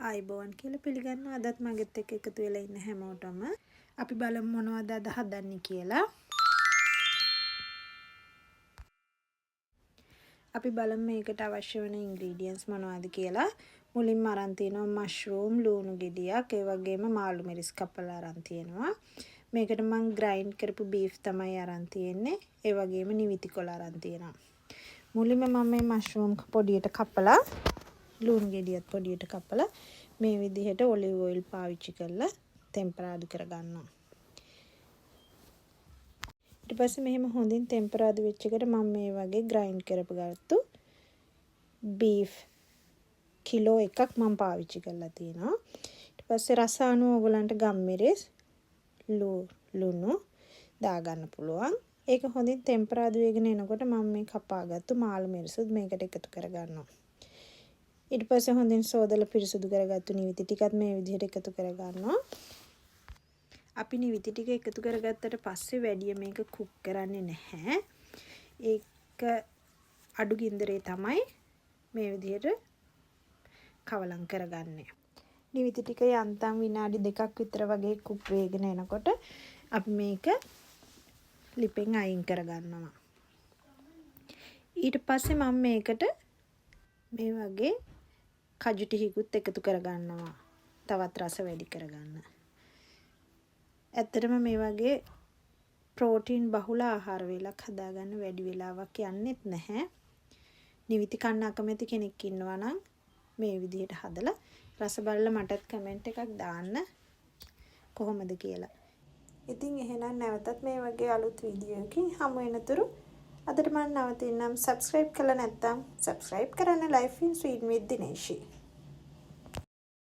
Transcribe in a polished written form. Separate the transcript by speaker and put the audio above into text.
Speaker 1: ආයිබෝවන් කියලා පිළිගන්නවා. අදත් මගෙත් එක්ක එකතු වෙලා ඉන්න හැමෝටම අපි බලමු මොනවද අද හදන්නේ කියලා. අපි බලමු මේකට අවශ්‍ය වෙන ඉන්ග්‍රීඩියන්ට්ස් මොනවද කියලා. මුලින්ම අරන් තියෙනවා මෂ්රූම්, ලුණු ගෙඩියක්, ඒ වගේම මාළු මිරිස් කපලා අරන් තියෙනවා. මේකට මම ග්‍රයින්ඩ් කරපු බීෆ් තමයි අරන් තියෙන්නේ. ඒ වගේම නිවිති කොළ අරන් තියෙනවා. මුලින්ම මම මේ මෂ්රූම් පොඩියට කපලා ලුණු ගෙඩියත් පොඩියට කපලා මේ විදිහට ඔලිව් ඔයිල් පාවිච්චි කරලා ටෙම්පරාදු කරගන්නවා. ඊට පස්සේ මෙහෙම හොඳින් ටෙම්පරාදු වෙච්ච එකට මම මේ වගේ ග්‍රයින්ඩ් කරපගත්තු බීෆ් කිලෝ එකක් මම පාවිච්චි කරලා තියෙනවා. ඊට පස්සේ රස අනුව ඔයගලන්ට ගම්මිරිස් ලුණු දාගන්න පුළුවන්. ඒක හොඳින් ටෙම්පරාදු වෙගෙන එනකොට මම මේ කපාගත්තු මාළු මිරිසුත් මේකට එකතු කරගන්නවා. ඊට පස්සේ හොඳින් සෝදලා පිරිසුදු කරගත්තු නිවිති ටිකත් මේ විදිහට එකතු කරගන්නවා. අපි නිවිති ටික එකතු කරගත්තට පස්සේ වැඩි මේක කුක් කරන්නේ නැහැ. ඒක අඩු ගින්දරේ තමයි මේ විදිහට කවලම් කරගන්නේ. නිවිති ටික යන්තම් විනාඩි 2ක් විතර වගේ කුක් වෙගෙන එනකොට අපි මේක ලිපෙන් අයින් කරගන්නවා. ඊට පස්සේ මම මේකට මේ වගේ කජු ටිකකුත් එකතු කරගන්නවා. තවත් රස වැඩි කරගන්න. ඇත්තටම මේ වගේ ප්‍රෝටීන් බහුල ආහාර වේලක් හදාගන්න වැඩි වෙලාවක් යන්නෙත් නැහැ. නිවිති කන්න අකමැති කෙනෙක් ඉන්නවා නම් මේ විදිහට හදලා රස බලලා මටත් කමෙන්ට් එකක් දාන්න කොහොමද කියලා. ඉතින් එහෙනම් නැවතත් මේ වගේ අලුත් වීඩියෝ එකකින් හමු වෙනතුරු අදට මම නවතින්නම්. subscribe කළා නැත්නම් subscribe කරන්න. Life in Sweden with Dineshi.